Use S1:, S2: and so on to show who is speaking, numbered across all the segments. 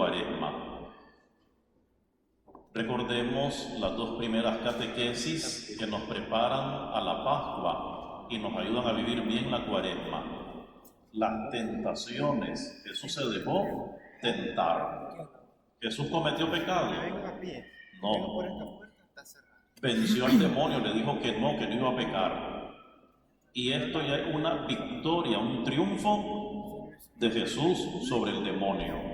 S1: Cuaresma. Recordemos las dos primeras catequesis que nos preparan a la Pascua y nos ayudan a vivir bien la Cuaresma. Las tentaciones. Jesús se dejó tentar. ¿Jesús cometió pecado? No. Venció al demonio, le dijo que no iba a pecar. Y esto ya es una victoria, un triunfo de Jesús sobre el demonio.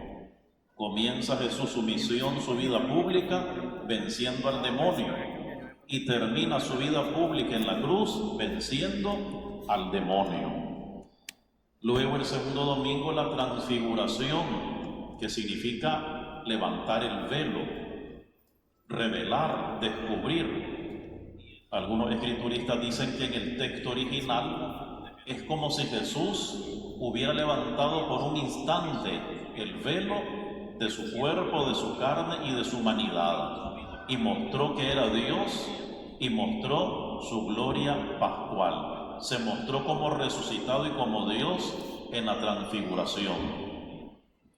S1: Comienza Jesús su misión, su vida pública, venciendo al demonio. Y termina su vida pública en la cruz, venciendo al demonio. Luego el segundo domingo, la transfiguración, que significa levantar el velo, revelar, descubrir. Algunos escrituristas dicen que en el texto original es como si Jesús hubiera levantado por un instante el velo de su cuerpo, de su carne y de su humanidad, y mostró que era Dios y mostró su gloria pascual. Se mostró como resucitado y como Dios en la transfiguración.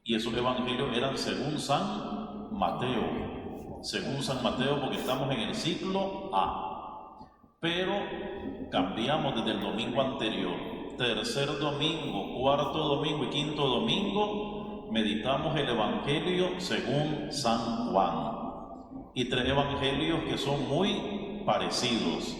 S1: Y esos evangelios eran según San Mateo, porque estamos en el ciclo A. Pero cambiamos desde el domingo anterior. Tercer domingo, cuarto domingo y quinto domingo, meditamos el evangelio según San Juan. Y tres evangelios que son muy parecidos.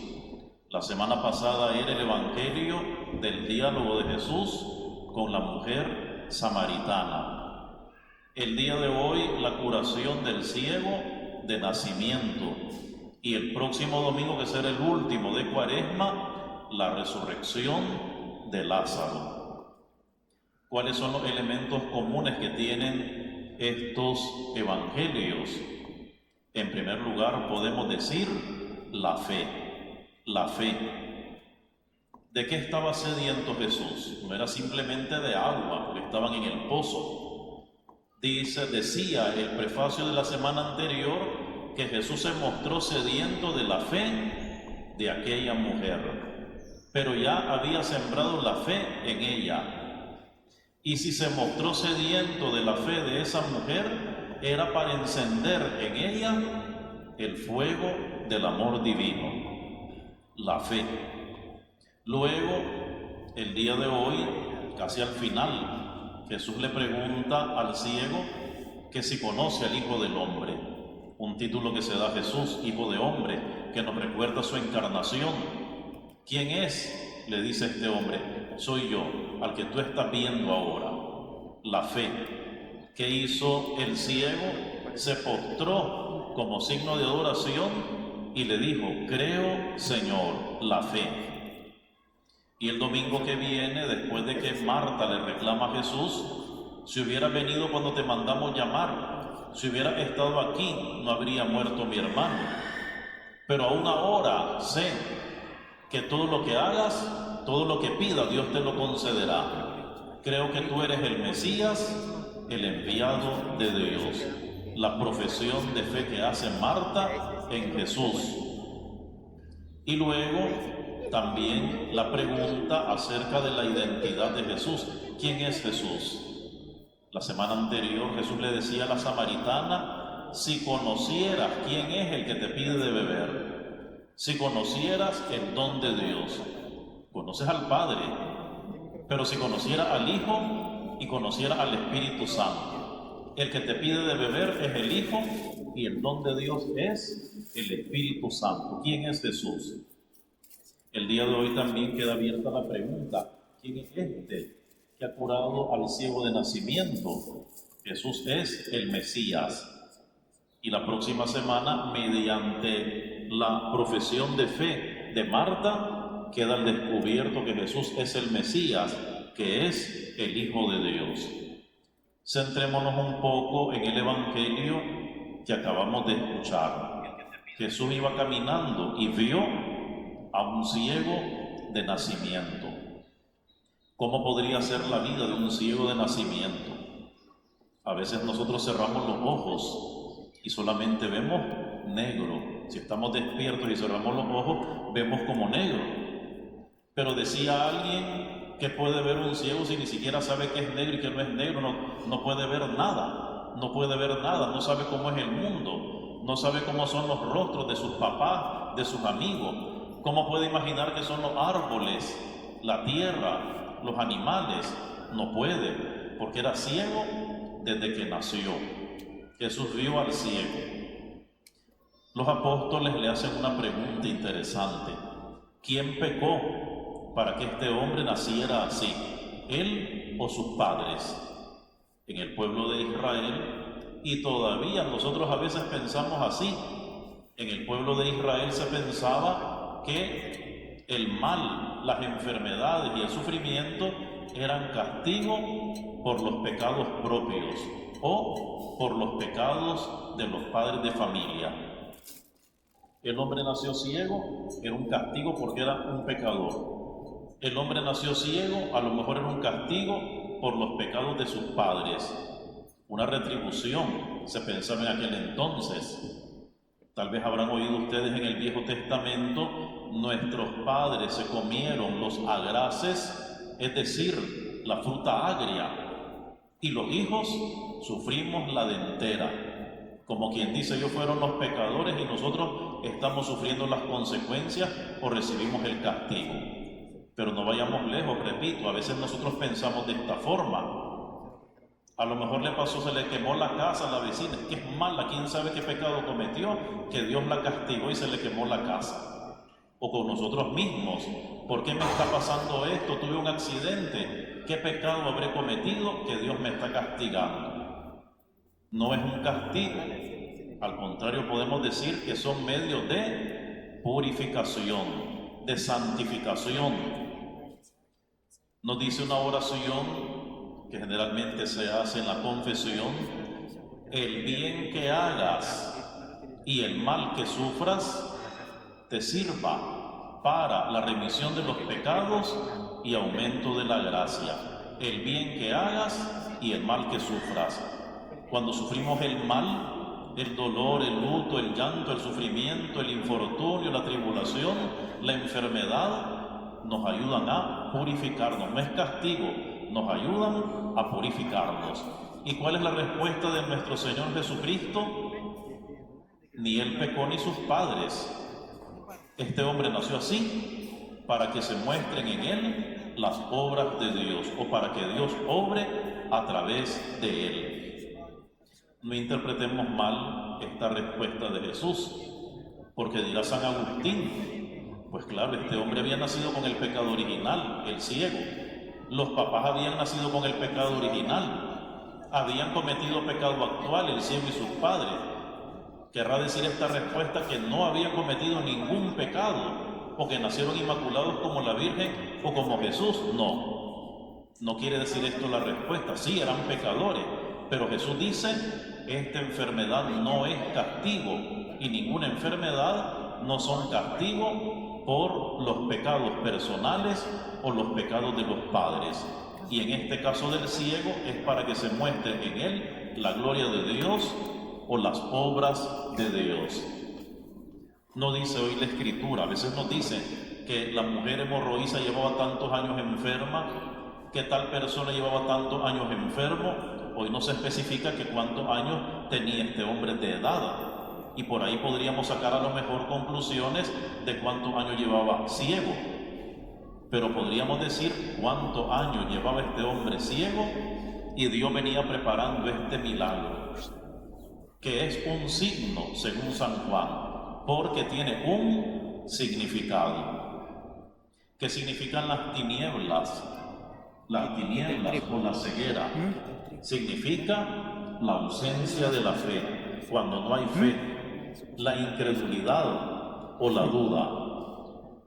S1: La semana pasada era el evangelio del diálogo de Jesús con la mujer samaritana. El día de hoy, la curación del ciego de nacimiento. Y el próximo domingo, que será el último de Cuaresma, la resurrección de Lázaro. ¿Cuáles son los elementos comunes que tienen estos evangelios? En primer lugar, podemos decir la fe. La fe. ¿De qué estaba sediento Jesús? No era simplemente de agua, porque estaban en el pozo. Decía el prefacio de la semana anterior que Jesús se mostró sediento de la fe de aquella mujer, pero ya había sembrado la fe en ella. Y si se mostró sediento de la fe de esa mujer, era para encender en ella el fuego del amor divino. La fe. Luego, el día de hoy, casi al final, Jesús le pregunta al ciego que si conoce al Hijo del Hombre, un título que se da a Jesús, Hijo de Hombre, que nos recuerda su encarnación. ¿Quién es? Le dice este hombre, soy yo, al que tú estás viendo ahora. La fe. ¿Qué hizo el ciego? Se postró como signo de adoración y le dijo, creo, Señor, la fe. Y el domingo que viene, después de que Marta le reclama a Jesús, si hubiera venido cuando te mandamos llamar, si hubiera estado aquí, no habría muerto mi hermano. Pero aún ahora sé que todo lo que hagas, todo lo que pidas, Dios te lo concederá. Creo que tú eres el Mesías, el enviado de Dios. La profesión de fe que hace Marta en Jesús. Y luego también la pregunta acerca de la identidad de Jesús. ¿Quién es Jesús? La semana anterior Jesús le decía a la samaritana, si conocieras quién es el que te pide de beber, si conocieras el don de Dios, conoces al Padre, pero si conocieras al Hijo y conocieras al Espíritu Santo, el que te pide de beber es el Hijo y el don de Dios es el Espíritu Santo. ¿Quién es Jesús? El día de hoy también queda abierta la pregunta, ¿quién es este que ha curado al ciego de nacimiento? Jesús es el Mesías. Y la próxima semana, mediante la profesión de fe de Marta, queda al descubierto que Jesús es el Mesías, que es el Hijo de Dios. Centrémonos un poco en el Evangelio que acabamos de escuchar. Jesús iba caminando y vio a un ciego de nacimiento. ¿Cómo podría ser la vida de un ciego de nacimiento? A veces nosotros cerramos los ojos y solamente vemos negro. Si estamos despiertos y cerramos los ojos, vemos como negro. Pero decía alguien que puede ver un ciego si ni siquiera sabe que es negro y que no es negro, no puede ver nada. no puede ver nada, no sabe cómo es el mundo, no sabe cómo son los rostros de sus papás, de sus amigos, cómo puede imaginar que son los árboles, la tierra, los animales. No puede, porque era ciego desde que nació. Jesús vio al ciego. Los apóstoles le hacen una pregunta interesante: ¿quién pecó para que este hombre naciera así, él o sus padres? En el pueblo de Israel, y todavía nosotros a veces pensamos así, en el pueblo de Israel se pensaba que el mal, las enfermedades y el sufrimiento eran castigo por los pecados propios o por los pecados de los padres de familia. El hombre nació ciego, era un castigo porque era un pecador. El hombre nació ciego, a lo mejor era un castigo por los pecados de sus padres. Una retribución, se pensaba en aquel entonces. Tal vez habrán oído ustedes en el Viejo Testamento, nuestros padres se comieron los agraces, es decir, la fruta agria, y los hijos sufrimos la dentera. Como quien dice, ellos fueron los pecadores y nosotros estamos sufriendo las consecuencias o recibimos el castigo. Pero no vayamos lejos, repito, a veces nosotros pensamos de esta forma. A lo mejor le pasó, se le quemó la casa a la vecina, que es mala, quién sabe qué pecado cometió, que Dios la castigó y se le quemó la casa. O con nosotros mismos, ¿por qué me está pasando esto? Tuve un accidente, ¿qué pecado habré cometido que Dios me está castigando? No es un castigo, al contrario podemos decir que son medios de purificación, de santificación. Nos dice una oración que generalmente se hace en la confesión: el bien que hagas y el mal que sufras te sirva para la remisión de los pecados y aumento de la gracia. El bien que hagas y el mal que sufras. Cuando sufrimos el mal, el dolor, el luto, el llanto, el sufrimiento, el infortunio, la tribulación, la enfermedad, nos ayudan a purificarnos. No es castigo, nos ayudan a purificarnos. ¿Y cuál es la respuesta de nuestro Señor Jesucristo? Ni él pecó ni sus padres. Este hombre nació así para que se muestren en él las obras de Dios, o para que Dios obre a través de él. No interpretemos mal esta respuesta de Jesús, porque dirá San Agustín: pues claro, este hombre había nacido con el pecado original, el ciego. Los papás habían nacido con el pecado original, habían cometido pecado actual, el ciego y sus padres. ¿Querrá decir esta respuesta que no habían cometido ningún pecado, o que nacieron inmaculados como la Virgen o como Jesús? No, no quiere decir esto la respuesta. Sí, eran pecadores, pero Jesús dice: esta enfermedad no es castigo, y ninguna enfermedad no son castigo por los pecados personales o los pecados de los padres. Y en este caso del ciego es para que se muestre en él la gloria de Dios o las obras de Dios. No dice hoy la Escritura, a veces nos dice que la mujer hemorroísa llevaba tantos años enferma, que tal persona llevaba tantos años enfermo. Hoy no se especifica que cuántos años tenía este hombre de edad, y por ahí podríamos sacar a lo mejor conclusiones de cuántos años llevaba ciego, pero podríamos decir cuántos años llevaba este hombre ciego, y Dios venía preparando este milagro, que es un signo, según San Juan, porque tiene un significado. ¿Qué significan las tinieblas? Las tinieblas o la ceguera significa la ausencia de la fe, cuando no hay fe, la incredulidad o la duda.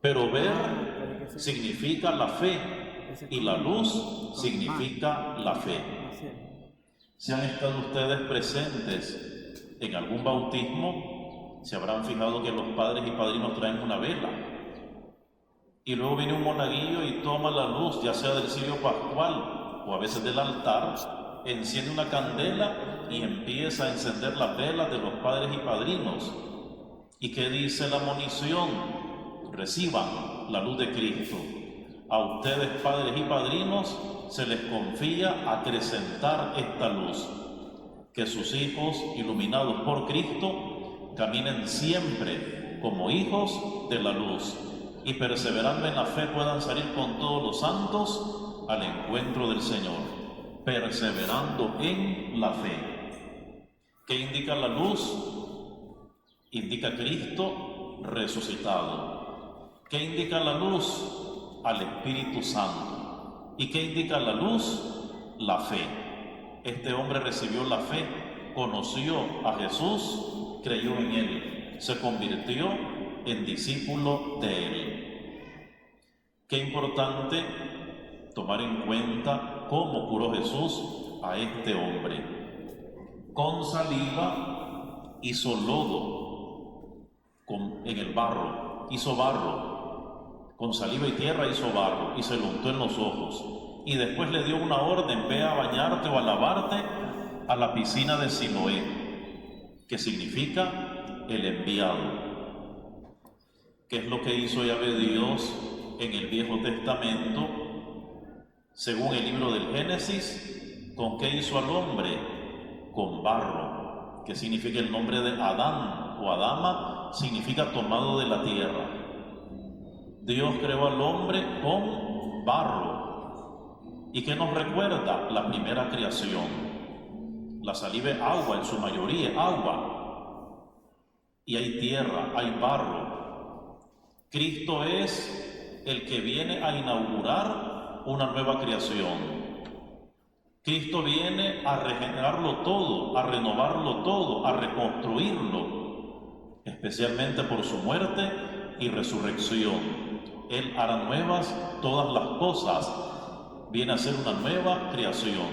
S1: Pero ver significa la fe, y la luz significa la fe. Si han estado ustedes presentes en algún bautismo, se habrán fijado que los padres y padrinos traen una vela, y luego viene un monaguillo y toma la luz, ya sea del cirio pascual o a veces del altar, enciende una candela y empieza a encender las velas de los padres y padrinos. ¿Y qué dice la monición? Reciban la luz de Cristo. A ustedes, padres y padrinos, se les confía acrecentar esta luz. que sus hijos, iluminados por Cristo, caminen siempre como hijos de la luz y perseverando en la fe puedan salir con todos los santos al encuentro del Señor, perseverando en la fe. ¿Qué indica la luz? Indica Cristo resucitado. ¿Qué indica la luz? Al Espíritu Santo. ¿Y qué indica la luz? La fe. Este hombre recibió la fe, conoció a Jesús, creyó en Él, se convirtió en discípulo de Él. Qué importante tomar en cuenta cómo curó Jesús a este hombre. Con saliva hizo lodo, en el barro, hizo barro, con saliva y tierra hizo barro y se lo untó en los ojos. Y después le dio una orden: ve a bañarte o a lavarte a la piscina de Siloé, que significa el enviado. ¿Qué es lo que hizo Yahvé Dios en el Viejo Testamento? Según el libro del Génesis, ¿con qué hizo al hombre? Con barro, que significa el nombre de Adán o Adama, significa tomado de la tierra. Dios creó al hombre con barro. ¿Y qué nos recuerda? La primera creación. La saliva es agua, en su mayoría agua. Y hay tierra, hay barro. Cristo es el que viene a inaugurar una nueva creación. Cristo viene a regenerarlo todo, a renovarlo todo, a reconstruirlo, especialmente por su muerte y resurrección. Él hará nuevas todas las cosas. Viene a ser una nueva creación,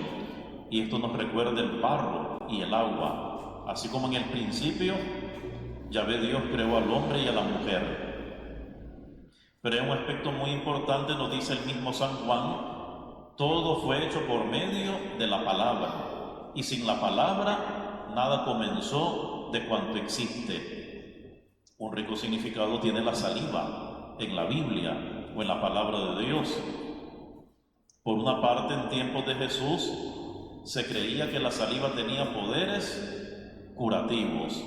S1: y esto nos recuerda el barro y el agua. Así como en el principio Yahvé Dios creó al hombre y a la mujer. Pero hay un aspecto muy importante, nos dice el mismo San Juan: todo fue hecho por medio de la palabra, y sin la palabra nada comenzó de cuanto existe. Un rico significado tiene la saliva en la Biblia o en la palabra de Dios. Por una parte, en tiempos de Jesús, se creía que la saliva tenía poderes curativos,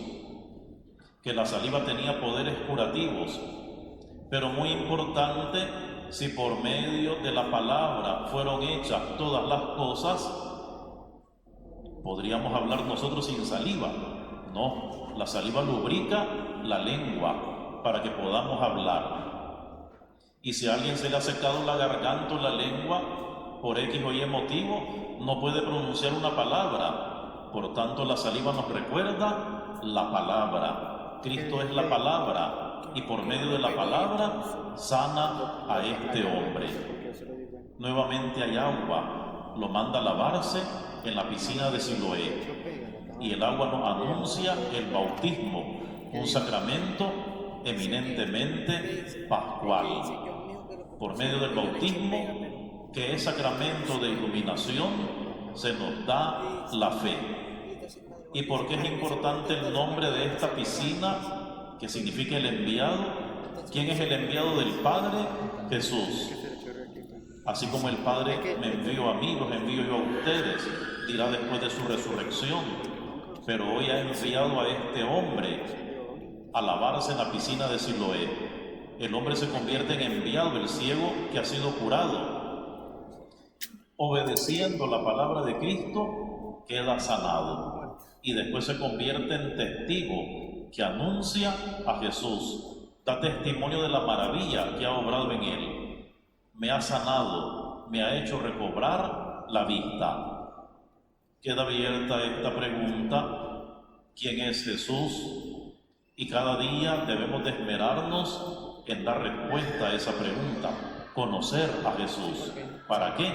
S1: pero muy importante, si por medio de la palabra fueron hechas todas las cosas, podríamos hablar nosotros sin saliva. No, la saliva lubrica la lengua para que podamos hablar. Y si a alguien se le ha secado la garganta o la lengua, por X o Y motivo, no puede pronunciar una palabra. Por tanto, la saliva nos recuerda la palabra. Cristo es la palabra, y por medio de la palabra sana a este hombre. Nuevamente hay agua, lo manda a lavarse en la piscina de Siloé, y el agua nos anuncia el bautismo, un sacramento eminentemente pascual. Por medio del bautismo, que es sacramento de iluminación, se nos da la fe. ¿Y por qué es importante el nombre de esta piscina, que significa el enviado? ¿Quién es el enviado del Padre? Jesús. Así como el Padre me envió a mí, los envío yo a ustedes, dirá después de su resurrección. Pero hoy ha enviado a este hombre a lavarse en la piscina de Siloé. El hombre se convierte en enviado, el ciego que ha sido curado, obedeciendo la palabra de Cristo, queda sanado y después se convierte en testigo que anuncia a Jesús, da testimonio de la maravilla que ha obrado en él. Me ha sanado, me ha hecho recobrar la vista. Queda abierta esta pregunta: ¿quién es Jesús? Y cada día debemos de esmerarnos en dar respuesta a esa pregunta, conocer a Jesús. ¿Para qué?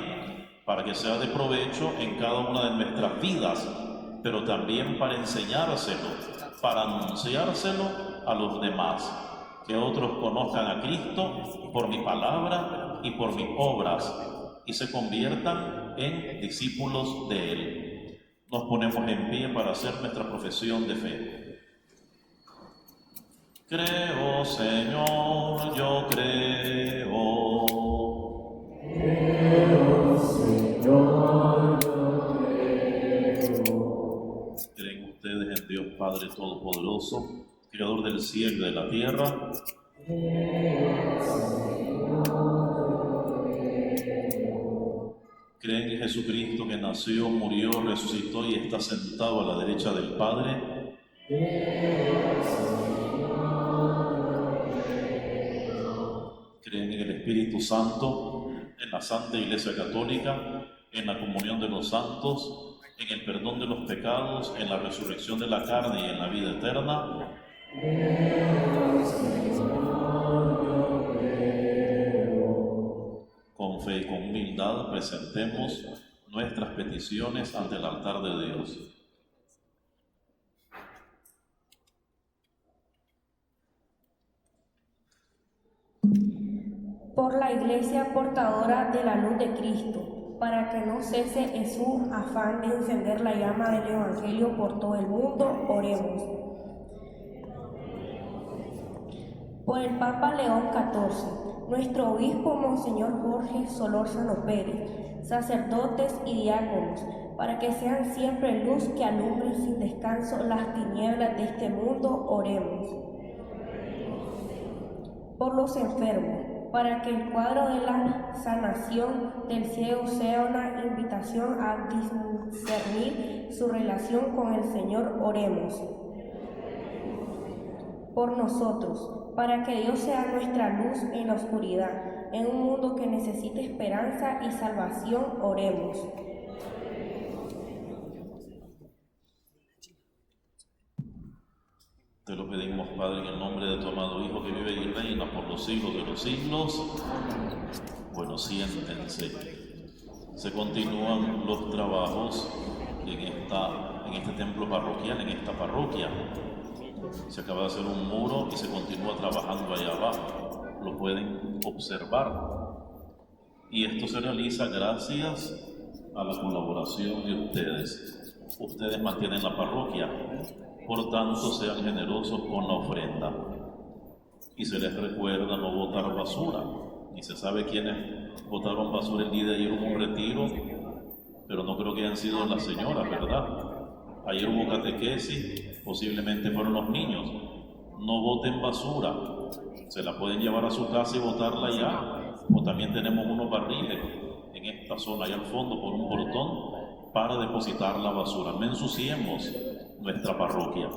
S1: Para que sea de provecho en cada una de nuestras vidas, pero también para enseñárselo, para anunciárselo a los demás, que otros conozcan a Cristo por mi palabra y por mis obras, y se conviertan en discípulos de Él. Nos ponemos en pie para hacer nuestra profesión de fe. Creo, Señor, yo creo.
S2: Creo, Señor, yo creo.
S1: Dios Padre Todopoderoso, Creador del cielo y de la tierra. Creen en Jesucristo, que nació, murió, resucitó y está sentado a la derecha del Padre. Creen en el Espíritu Santo, en la Santa Iglesia Católica, en la comunión de los santos, en el perdón de los pecados, en la resurrección de la carne y en la vida eterna. Con fe y con humildad presentemos nuestras peticiones ante el altar de Dios.
S2: Por la Iglesia portadora de la luz de Cristo, para que no cese en su afán de encender la llama del Evangelio por todo el mundo, oremos. Por el Papa León XIV, nuestro obispo Monseñor Jorge Solórzano Pérez, sacerdotes y diáconos, para que sean siempre luz que alumbre sin descanso las tinieblas de este mundo, oremos. Por los enfermos, para que el cuadro de la sanación del ciego sea una invitación a discernir su relación con el Señor, oremos. Por nosotros, para que Dios sea nuestra luz en la oscuridad, en un mundo que necesita esperanza y salvación, oremos.
S1: Te lo pedimos, Padre, en el nombre de tu amado Hijo, que vive y reina por los siglos de los siglos. Bueno, siéntense. Se continúan los trabajos en este templo parroquial, en esta parroquia. Se acaba de hacer un muro y se continúa trabajando allá abajo. Lo pueden observar. Y esto se realiza gracias a la colaboración de ustedes. Ustedes mantienen la parroquia. Por tanto, sean generosos con la ofrenda. Y se les recuerda no botar basura. Ni se sabe quiénes botaron basura el día de ayer. Hubo un retiro, pero no creo que hayan sido las señoras, ¿verdad? Ayer hubo catequesis, posiblemente fueron los niños. No boten basura. Se la pueden llevar a su casa y botarla allá. O también tenemos unos barriles en esta zona, allá al fondo, por un portón, para depositar la basura. No ensuciemos nuestra parroquia.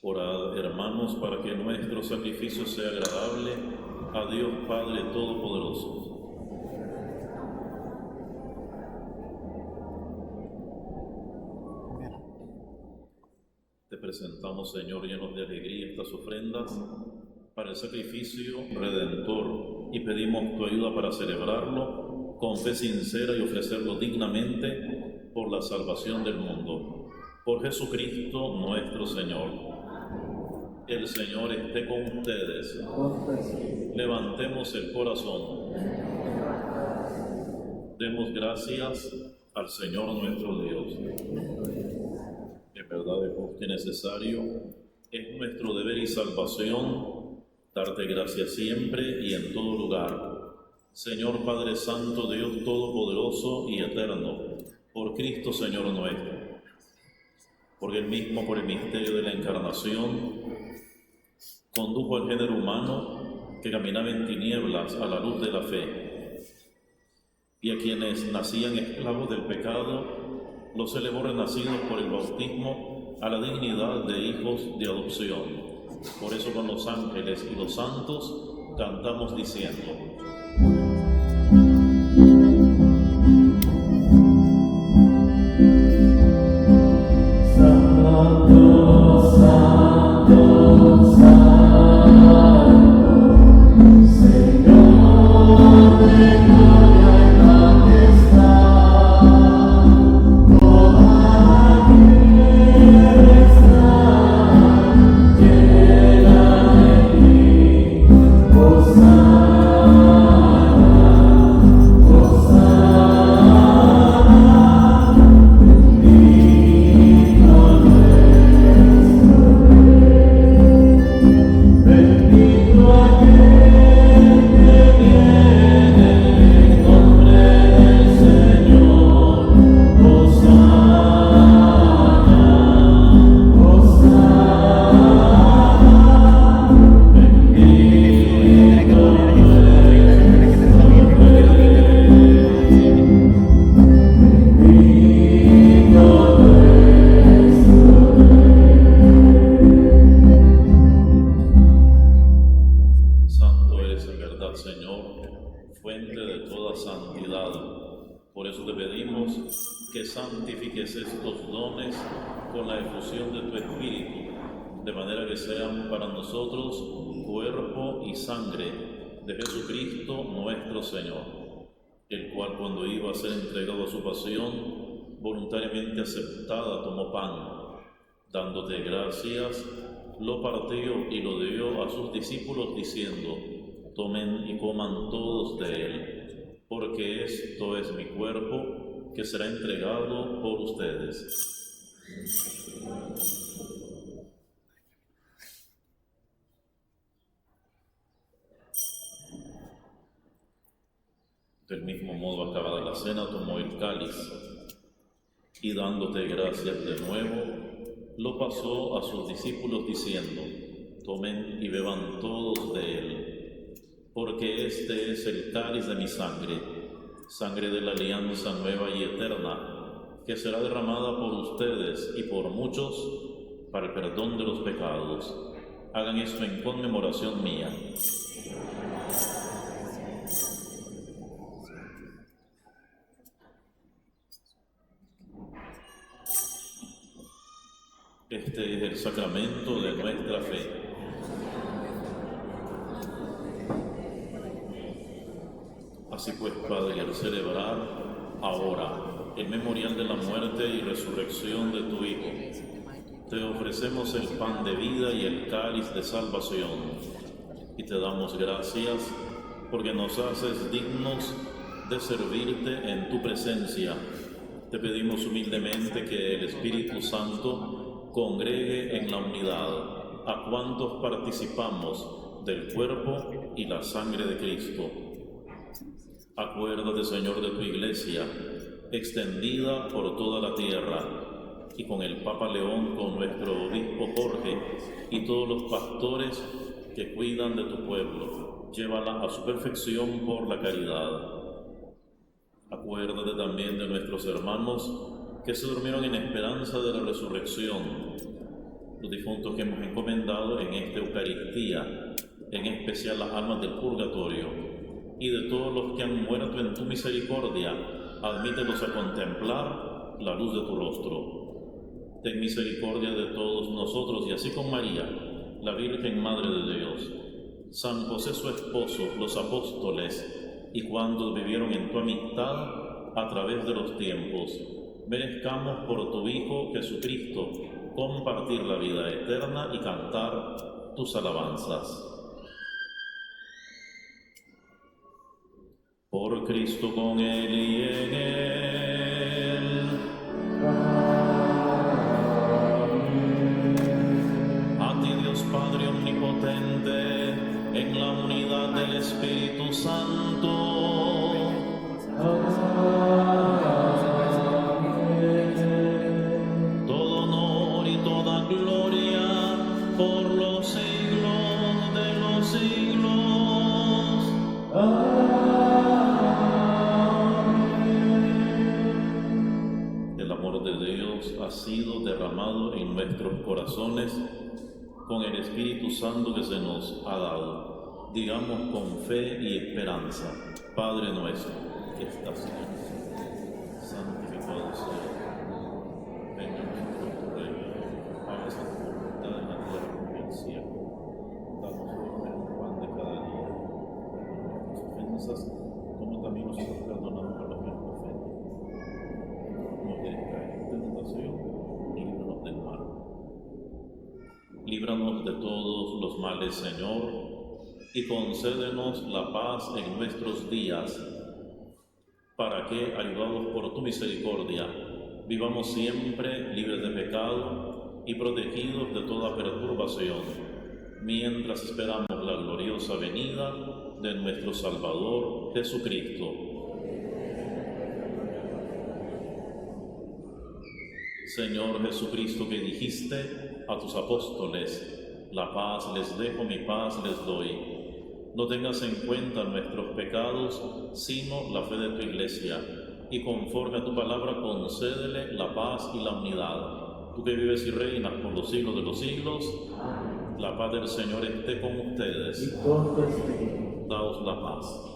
S1: Orad, hermanos, para que nuestro sacrificio sea agradable a Dios Padre Todopoderoso. Te presentamos, Señor, llenos de alegría estas ofrendas para el sacrificio redentor y pedimos tu ayuda para celebrarlo con fe sincera y ofrecerlo dignamente por la salvación del mundo. Por Jesucristo nuestro Señor. El Señor esté con ustedes. Levantemos el corazón. Demos gracias al Señor nuestro Dios. En verdad de justo y necesario, es nuestro deber y salvación darte gracias siempre y en todo lugar. Señor Padre Santo, Dios Todopoderoso y Eterno, por Cristo Señor nuestro, porque Él mismo, por el misterio de la Encarnación, condujo al género humano que caminaba en tinieblas a la luz de la fe, y a quienes nacían esclavos del pecado, los elevó renacidos por el bautismo a la dignidad de hijos de adopción. Por eso con los ángeles y los santos cantamos diciendo: Santo, Santo, Santo, Señor de gloria y majestad, toda tierra está llena de ti. Hosana, Hosana, bendito bendito aquel que viene en nombre del Señor. Hosana, Hosana, bendito Santo eres en verdad, Señor, fuente de toda santidad. Por eso te pedimos que santifiques estos dones con la efusión de tu Espíritu, de manera que sean para nosotros cuerpo y sangre de Jesucristo nuestro Señor, el cual, cuando iba a ser entregado a su pasión, voluntariamente aceptada, tomó pan, dándote gracias, lo partió y lo dio a sus discípulos diciendo: tomen y coman todos de él, porque esto es mi cuerpo que será entregado por ustedes. Del mismo modo, acabada la cena, tomó el cáliz y, dándote gracias de nuevo, lo pasó a sus discípulos diciendo: tomen y beban todos de él, porque este es el cáliz de mi sangre, sangre de la alianza nueva y eterna, que será derramada por ustedes y por muchos para el perdón de los pecados. Hagan esto en conmemoración mía. Este es el sacramento de nuestra fe. Así pues, Padre, al celebrar ahora el memorial de la muerte y resurrección de tu Hijo, te ofrecemos el pan de vida y el cáliz de salvación, y te damos gracias porque nos haces dignos de servirte en tu presencia. Te pedimos humildemente que el Espíritu Santo congregue en la unidad a cuantos participamos del cuerpo y la sangre de Cristo. Acuérdate, Señor, de tu Iglesia, extendida por toda la tierra, y con el Papa León, con nuestro obispo Jorge y todos los pastores que cuidan de tu pueblo. Llévala a su perfección por la caridad. Acuérdate también de nuestros hermanos que se durmieron en esperanza de la resurrección, los difuntos que hemos encomendado en esta Eucaristía, en especial las almas del purgatorio, y de todos los que han muerto en tu misericordia, admítelos a contemplar la luz de tu rostro. Ten misericordia de todos nosotros, y así con María, la Virgen Madre de Dios, San José su esposo, los apóstoles, y cuantos vivieron en tu amistad a través de los tiempos, merezcamos por tu Hijo Jesucristo compartir la vida eterna y cantar tus alabanzas. Por Cristo, con Él y en Él. Amén. unidad del Espíritu Santo. Todo honor y toda gloria por los siglos de los siglos. El amor de Dios ha sido derramado en nuestros corazones con el Espíritu Santo que se nos ha dado. Digamos con fe y esperanza: Padre nuestro que estás en el cielo, santificado sea. Venga nuestro reino, hágase tu voluntad en la tierra como en el cielo. Danos hoy nuestro pan de cada día. Perdona nuestras ofensas, como también nosotros perdonamos a los que nos ofenden. No nos dejes caer en tentación y líbranos del mal. Líbranos de todos los males, Señor, y concédenos la paz en nuestros días, para que, ayudados por tu misericordia, vivamos siempre libres de pecado y protegidos de toda perturbación, mientras esperamos la gloriosa venida de nuestro Salvador Jesucristo. Señor Jesucristo, que dijiste a tus apóstoles: la paz les dejo, mi paz les doy. No tengas en cuenta nuestros pecados, sino la fe de tu Iglesia, y conforme a tu palabra concédele la paz y la unidad. Tú que vives y reinas por los siglos de los siglos, la paz del Señor esté con ustedes. Daos la paz.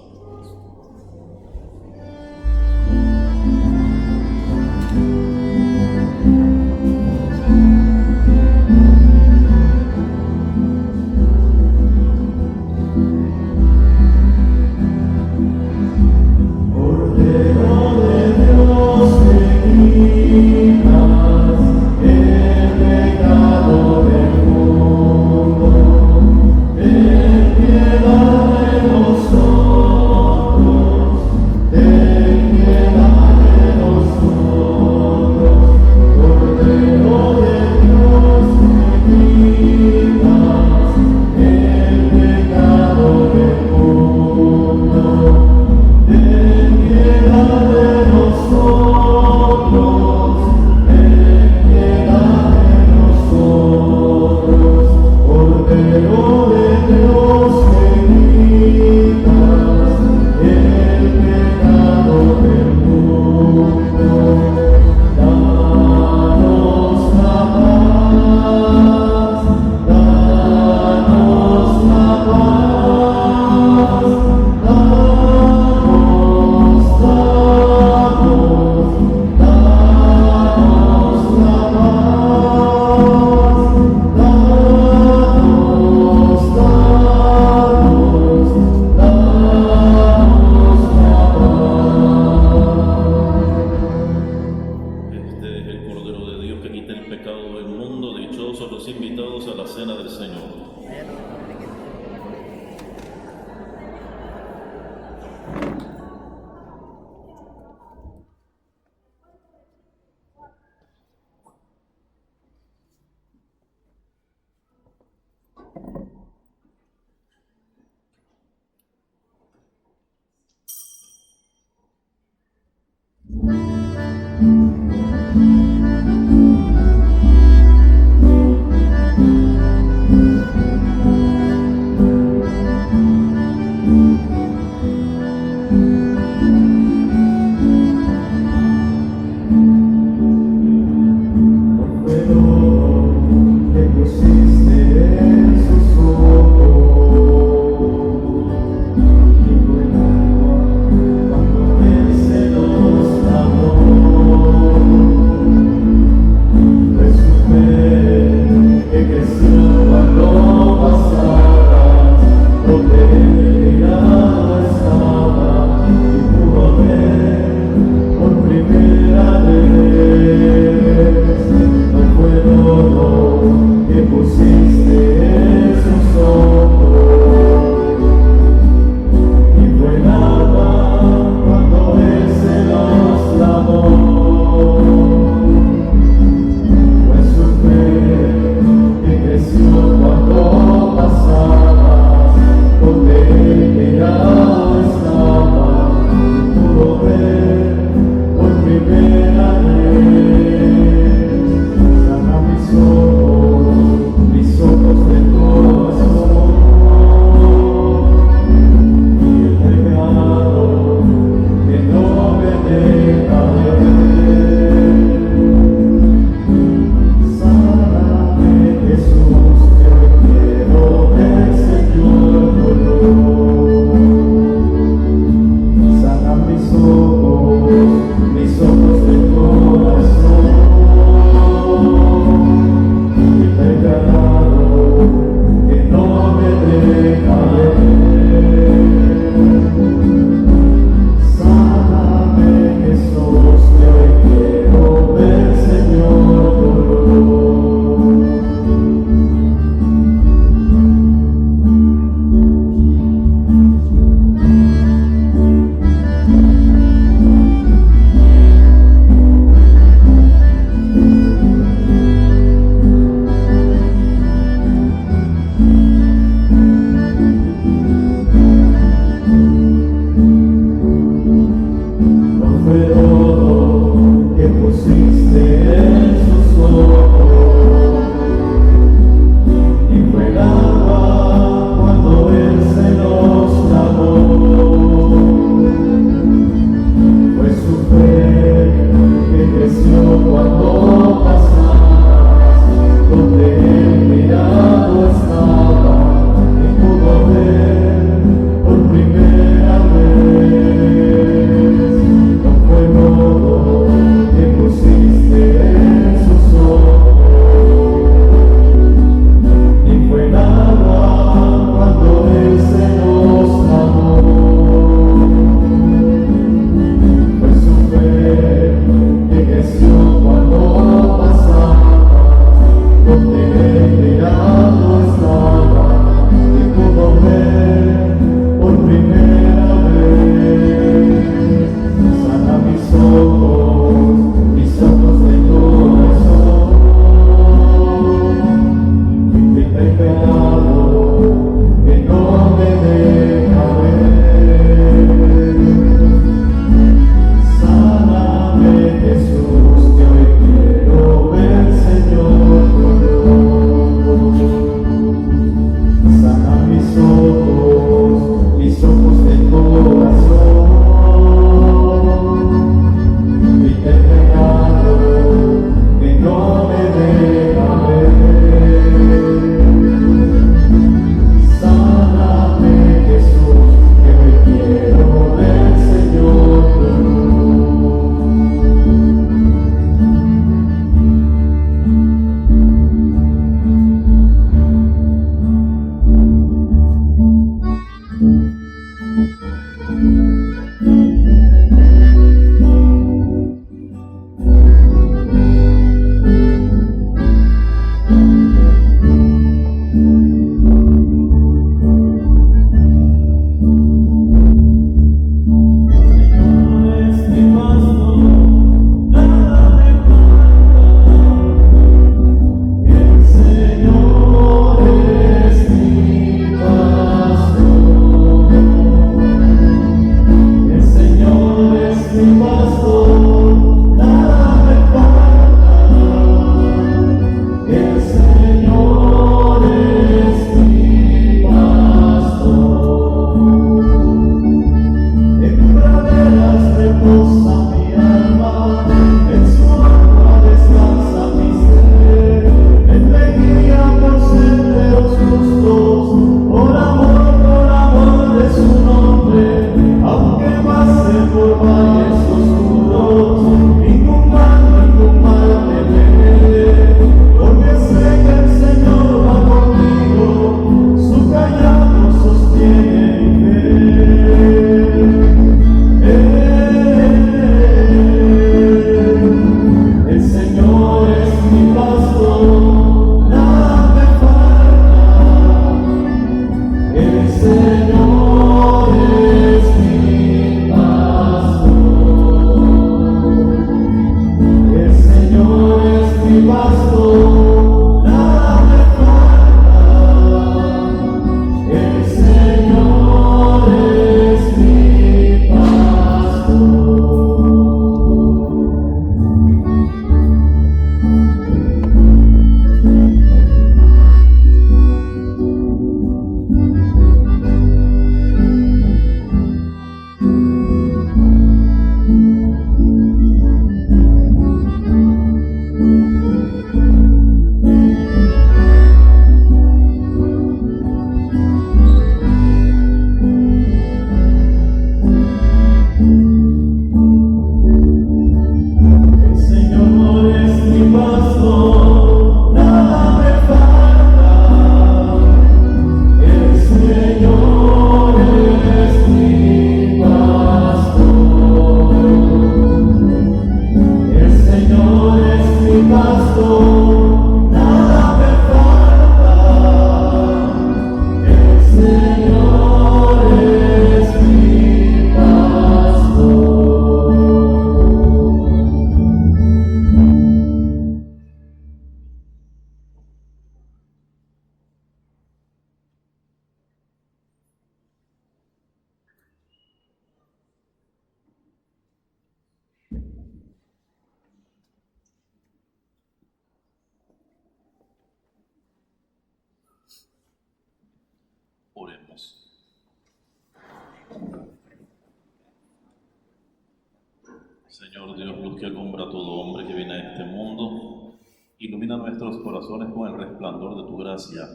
S1: Señor Dios, luz que alumbra a todo hombre que viene a este mundo, ilumina nuestros corazones con el resplandor de tu gracia,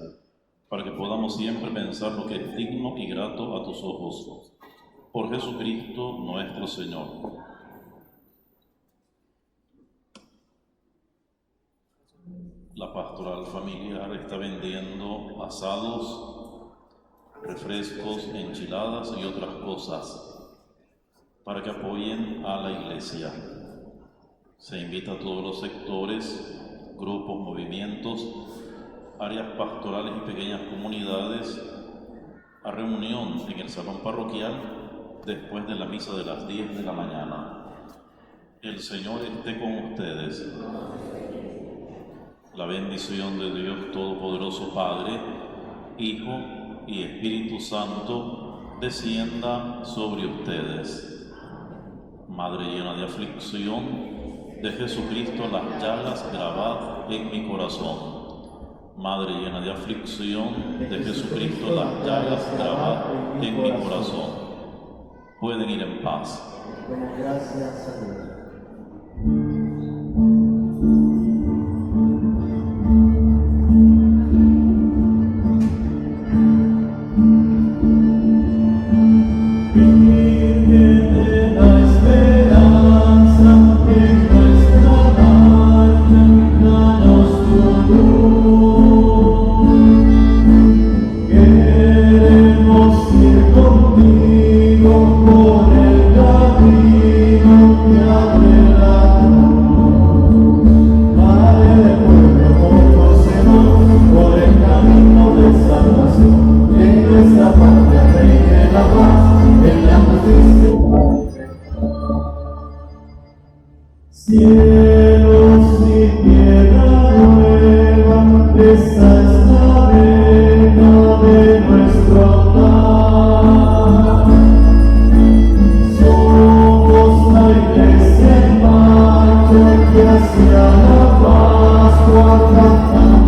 S1: para que podamos siempre pensar lo que es digno y grato a tus ojos. Por Jesucristo nuestro Señor. La pastoral familiar está vendiendo asados, refrescos, enchiladas y otras cosas para que apoyen a la iglesia. Se invita a todos los sectores, grupos, movimientos, áreas pastorales y pequeñas comunidades a reunión en el salón parroquial después de la misa de las 10 de la mañana. El Señor esté con ustedes. La bendición de Dios Todopoderoso, Padre, Hijo y Espíritu Santo, descienda sobre ustedes. Madre llena de aflicción, de Jesucristo las llagas grabad en mi corazón. Madre llena de aflicción, de Jesucristo las llagas grabad en mi corazón. Pueden ir en paz.
S3: Gracias a Dios.
S4: Cielos y tierra nueva, esa es la vena de nuestro altar. Somos la iglesia en marcha que hacia la Pascua cantamos.